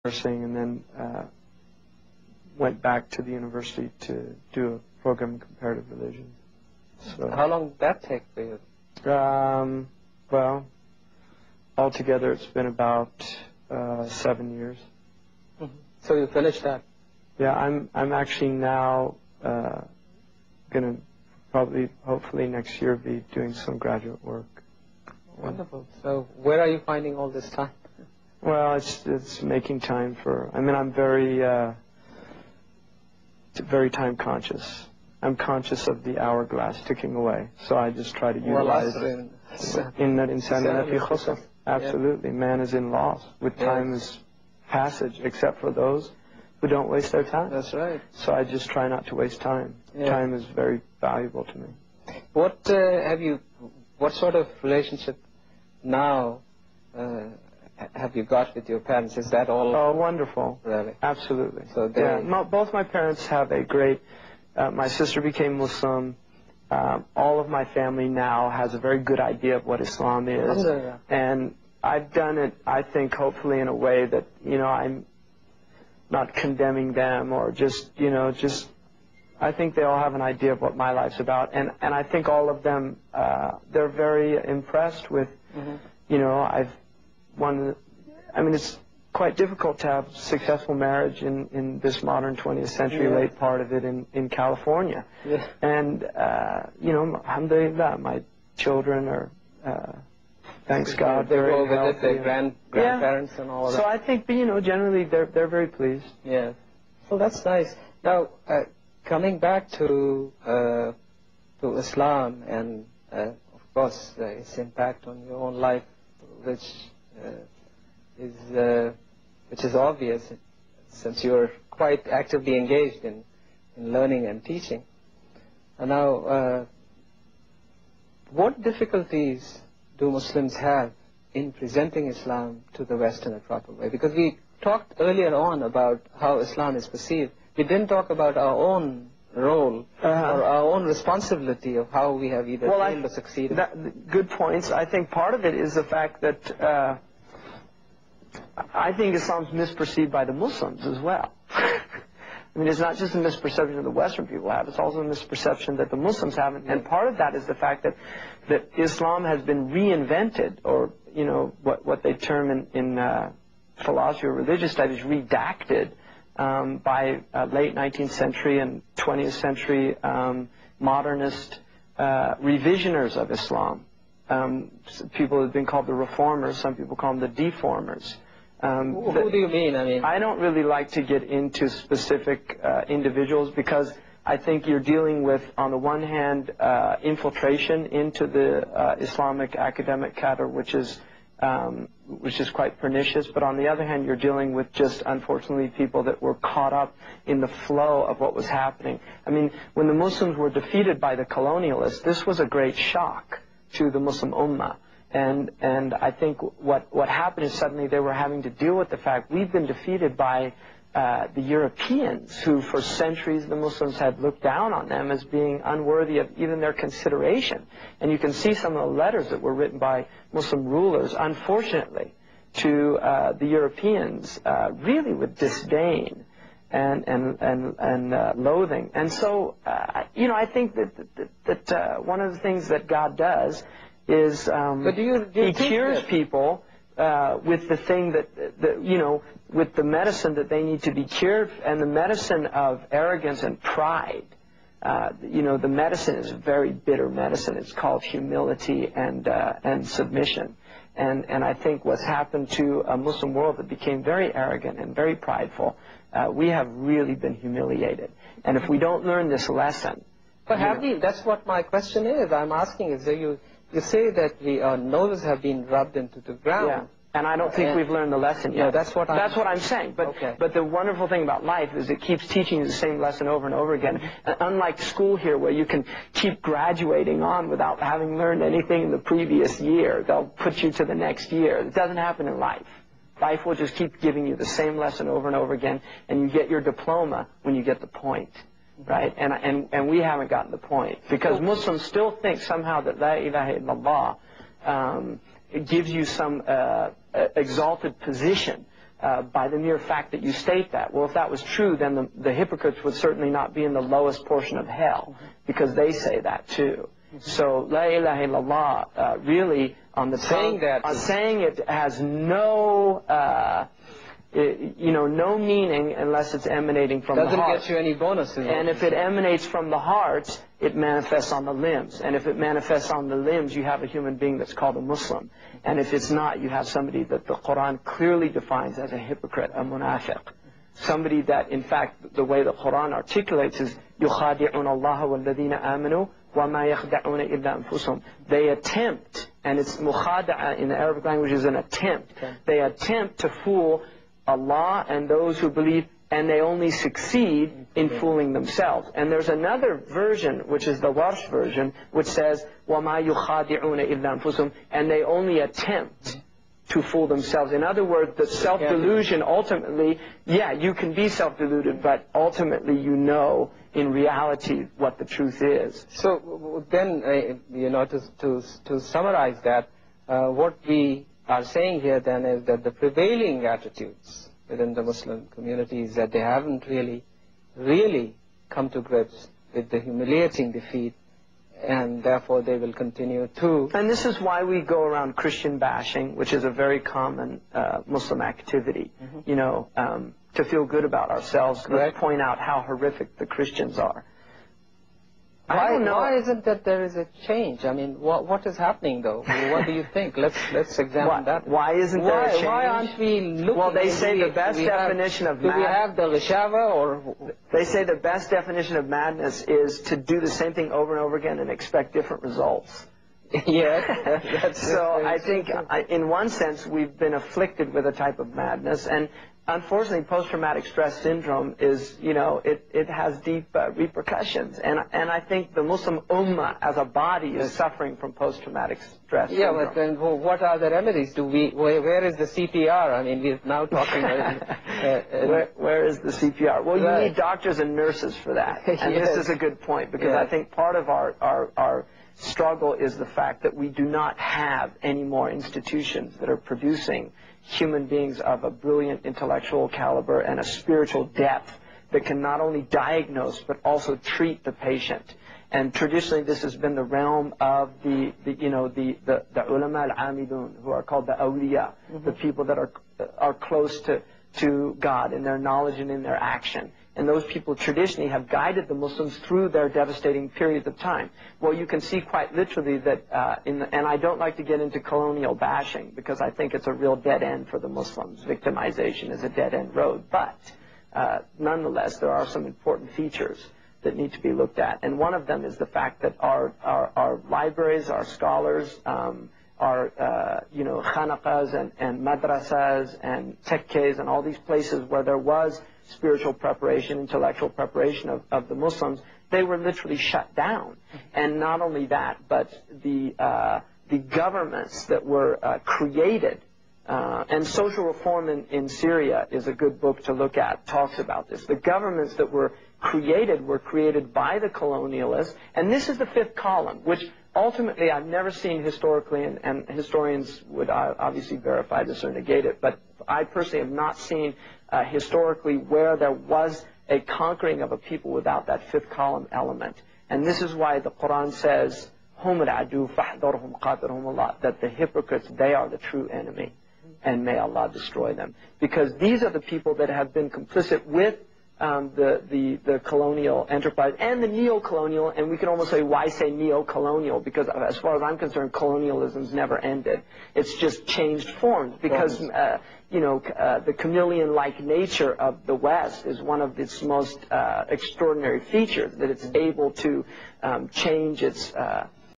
nursing, and then went back to the university to do a program in comparative religion. So, how long did that take for you? Well, altogether it's been about 7 years. Mm-hmm. So you finished that? Yeah, I'm actually now going to probably, hopefully next year, be doing some graduate work. Wonderful. So where are you finding all this time? Well, it's making time for. I mean, I'm very very time conscious. I'm conscious of the hourglass ticking away, so I just try to utilize it. Absolutely, man is in loss with time as passage, except for those who don't waste their time. That's right. So I just try not to waste time. Yeah. Time is very valuable to me. What what sort of relationship now have you got with your parents? Is that all? Oh, wonderful. Really? Absolutely. So both my parents have a great. My sister became Muslim. All of my family now has a very good idea of what Islam is, and I've done it, I think, hopefully in a way that, I'm not condemning them or just I think they all have an idea of what my life's about, and I think all of them, they're very impressed with, it's quite difficult to have successful marriage in this modern 20th century, late part of it in California. Yeah. And, alhamdulillah, my children are, thanks God, they're very all healthy. Their grandparents and all of that. So I think, generally they're very pleased. Yeah. Well, that's nice. Now, coming back to Islam and, of course, its impact on your own life, which is obvious since you're quite actively engaged in learning and teaching. And now, what difficulties do Muslims have in presenting Islam to the West in a proper way? Because we talked earlier on about how Islam is perceived. We didn't talk about our own role or our own responsibility of how we have either failed or succeeded. Good points. I think part of it is the fact that I think Islam's misperceived by the Muslims as well. I mean, it's not just a misperception that the Western people have, it's also a misperception that the Muslims have, and part of that is the fact that Islam has been reinvented, or, what they term in philosophy or religious studies, redacted, by late 19th century and 20th century modernist revisioners of Islam. People have been called the reformers, some people call them the deformers. Who do you mean? I don't really like to get into specific individuals, because I think you're dealing with, on the one hand, infiltration into the Islamic academic cadre, which is quite pernicious, but on the other hand, you're dealing with just, unfortunately, people that were caught up in the flow of what was happening. I mean, when the Muslims were defeated by the colonialists, this was a great shock to the Muslim Ummah. And I think what happened is suddenly they were having to deal with the fact we've been defeated by the Europeans, who for centuries the Muslims had looked down on them as being unworthy of even their consideration. And you can see some of the letters that were written by Muslim rulers, unfortunately, to the Europeans, really with disdain and loathing. And so, I think that one of the things that God does is He cures people with the thing that with the medicine that they need to be cured, and the medicine of arrogance and pride. The medicine is a very bitter medicine. It's called humility and submission. And I think what's happened to a Muslim world that became very arrogant and very prideful, we have really been humiliated. And if we don't learn this lesson... But that's what my question is. I'm asking is, you say that our noses have been rubbed into the ground. Yeah. And I don't think we've learned the lesson yet. No, that's what I'm saying. But the wonderful thing about life is it keeps teaching you the same lesson over and over again. Unlike school here, where you can keep graduating on without having learned anything in the previous year. They'll put you to the next year. It doesn't happen in life. Life will just keep giving you the same lesson over and over again, and you get your diploma when you get the point. Right? And we haven't gotten the point. Because Muslims still think somehow that La ilaha illallah it gives you some exalted position by the mere fact that you state that. Well, if that was true, then the hypocrites would certainly not be in the lowest portion of hell, because they say that too. So, La ilaha illallah, really, on the tongue, saying it has no, no meaning unless it's emanating from the heart. Doesn't get you any bonuses. And if it emanates from the heart, it manifests on the limbs. And if it manifests on the limbs, you have a human being that's called a Muslim. And if it's not, you have somebody that the Quran clearly defines as a hypocrite, a munafiq. Somebody that, in fact, the way the Quran articulates is, يُخَادِعُونَ اللَّهَ وَالَّذِينَ آمَنُوا وَمَا يَخْدَعُونَ إِلَّا أَنفُسَهُمْ. They attempt, and it's mukhada'a in the Arabic language is an attempt. They attempt to fool Allah and those who believe, and they only succeed in fooling themselves. And there's another version, which is the Warsh version, which says, وَمَا يُخَادِعُونَ إِلَّا أَنفُسَهُمْ, and they only attempt to fool themselves. In other words, the self-delusion ultimately, you can be self-deluded, but ultimately you know in reality what the truth is. So then, to summarize that, what we are saying here then is that the prevailing attitudes within the Muslim community is that they haven't really come to grips with the humiliating defeat, and therefore they will continue to. And this is why we go around Christian bashing, which is a very common Muslim activity. To feel good about ourselves, let's point out how horrific the Christians are. Why isn't that there is a change? I mean, what is happening though? What do you think? Let's examine that. Why isn't there a change? Why aren't we looking? Well, they say the best definition of madness. Do we have the Lashava or? They say the best definition of madness is to do the same thing over and over again and expect different results. Yes. So I think, in one sense, we've been afflicted with a type of madness, and unfortunately, post-traumatic stress syndrome is, it has deep repercussions. And I think the Muslim Ummah as a body is suffering from post-traumatic stress syndrome. Yeah, but then what are the remedies? Where is the CPR? I mean, we're now talking where is the CPR? Well, you need doctors and nurses for that. And this is a good point, because I think part of our struggle is the fact that we do not have any more institutions that are producing human beings of a brilliant intellectual caliber and a spiritual depth that can not only diagnose but also treat the patient. And traditionally, this has been the realm of the ulama al-amidun, who are called the awliya, the people that are close to God in their knowledge and in their action. And those people traditionally have guided the Muslims through their devastating periods of time. Well, you can see quite literally that, and I don't like to get into colonial bashing, because I think it's a real dead end for the Muslims. Victimization is a dead end road. But nonetheless, there are some important features that need to be looked at. And one of them is the fact that our libraries, our scholars, our khanaqas and madrasas and tekkes and all these places where there was spiritual preparation, intellectual preparation of the Muslims, they were literally shut down. And not only that, but the governments that were created, and Social Reform in Syria is a good book to look at, talks about this. The governments that were created by the colonialists, and this is the fifth column, which ultimately I've never seen historically, and historians would obviously verify this or negate it, but I personally have not seen historically where there was a conquering of a people without that fifth column element. And this is why the Quran says, هُمُ الْعَدُوُّ فَاحْذَرْهُمْ قَاتِلْهُمُ اللَّهُ, that the hypocrites, they are the true enemy, and may Allah destroy them. Because these are the people that have been complicit with the colonial enterprise and the neo-colonial, and we can almost say, why say neo-colonial? Because as far as I'm concerned, colonialism's never ended. It's just changed forms, because the chameleon-like nature of the West is one of its most extraordinary features, that it's able to change its